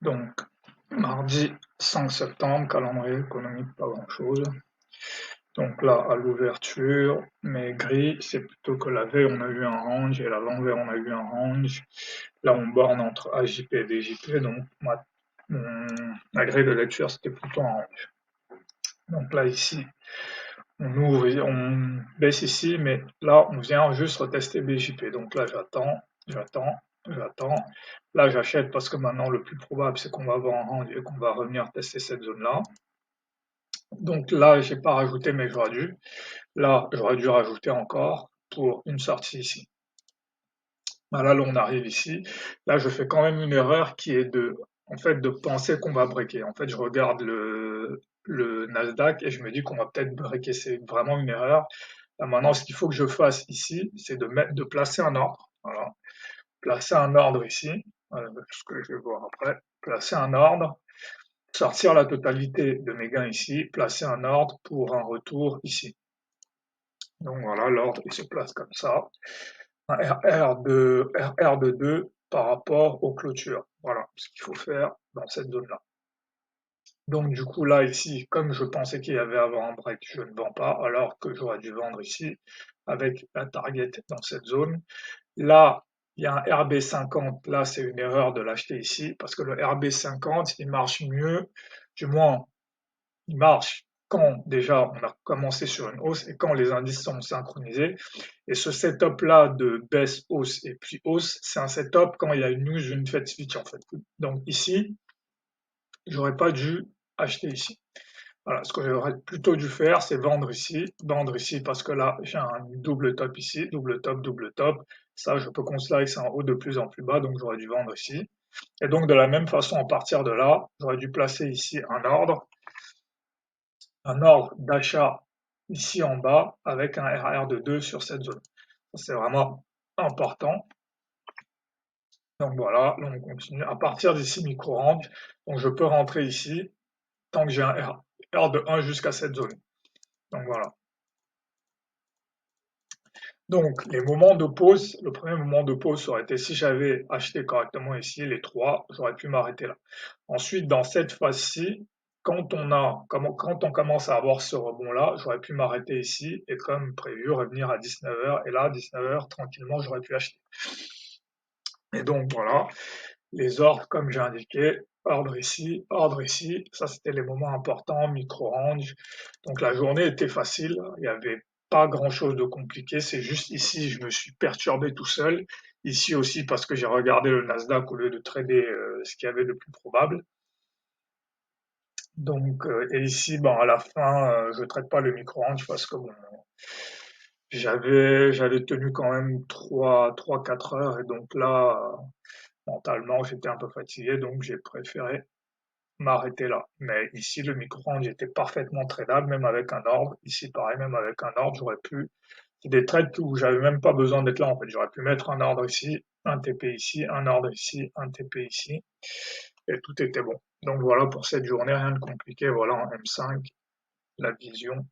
Donc, mardi 5 septembre, calendrier économique, pas grand-chose. Donc là, à l'ouverture, mais gris, c'est plutôt que la veille, on a eu un range, et la l'envers, on a eu un range. Là, on borne entre AJP et DJP, donc la grille de lecture, c'était plutôt un range. Donc là, ici, on ouvre, on baisse ici, mais là, on vient juste retester BJP. Donc là, j'attends. Là, j'achète parce que maintenant, le plus probable, c'est qu'on va avoir un range et qu'on va revenir tester cette zone-là. Donc là, j'ai pas rajouté, mais j'aurais dû. Là, j'aurais dû rajouter encore pour une sortie ici. Là, on arrive ici. Là, je fais quand même une erreur qui est en fait, de penser qu'on va breaker. En fait, je regarde le Nasdaq et je me dis qu'on va peut-être breaker. C'est vraiment une erreur. Là, maintenant, ce qu'il faut que je fasse ici, c'est de placer un ordre. Voilà. Placer un ordre ici. Ce que je vais voir après. Placer un ordre. Sortir la totalité de mes gains ici. Placer un ordre pour un retour ici. Donc voilà, l'ordre il se place comme ça. Un RR de 2 par rapport aux clôtures. Voilà ce qu'il faut faire dans cette zone-là. Donc du coup là ici, comme je pensais qu'il y avait avant un break, je ne vends pas, alors que j'aurais dû vendre ici avec la target dans cette zone. Là, il y a un RB50, là c'est une erreur de l'acheter ici, parce que le RB50, il marche mieux, du moins il marche quand déjà on a commencé sur une hausse et quand les indices sont synchronisés. Et ce setup-là de baisse, hausse et puis hausse, c'est un setup quand il y a une news, une fête switch en fait. Donc ici, j'aurais pas dû acheter ici. Voilà, ce que j'aurais plutôt dû faire, c'est vendre ici parce que là, j'ai un double top ici, double top, double top. Ça, je peux considérer que c'est un haut de plus en plus bas, donc j'aurais dû vendre ici. Et donc, de la même façon, à partir de là, j'aurais dû placer ici un ordre d'achat ici en bas avec un RR de 2 sur cette zone. C'est vraiment important. Donc voilà, là on continue. À partir d'ici, micro-range, donc je peux rentrer ici tant que j'ai un R de 1 jusqu'à cette zone. Donc voilà. Donc les moments de pause, le premier moment de pause aurait été si j'avais acheté correctement ici les trois, j'aurais pu m'arrêter là. Ensuite, dans cette phase-ci, quand on commence à avoir ce rebond-là, j'aurais pu m'arrêter ici et comme prévu, revenir à 19h et là, à 19h, tranquillement, j'aurais pu acheter. Et donc voilà, les ordres, comme j'ai indiqué, ordre ici, ça c'était les moments importants, micro-range. Donc la journée était facile, il n'y avait pas grand-chose de compliqué, c'est juste ici, je me suis perturbé tout seul. Ici aussi parce que j'ai regardé le Nasdaq au lieu de trader ce qu'il y avait de plus probable. Donc, et ici, bon, à la fin, je traite pas le micro-range parce que bon, j'avais tenu quand même 4 heures et donc là, mentalement, j'étais un peu fatigué, donc j'ai préféré m'arrêter là. Mais ici, le micro-range était parfaitement tradable, même avec un ordre. Ici, pareil, même avec un ordre, j'aurais pu. C'est des trades où j'avais même pas besoin d'être là, en fait. J'aurais pu mettre un ordre ici, un TP ici, un ordre ici, un TP ici, et tout était bon. Donc voilà pour cette journée, rien de compliqué. Voilà en M5, la vision.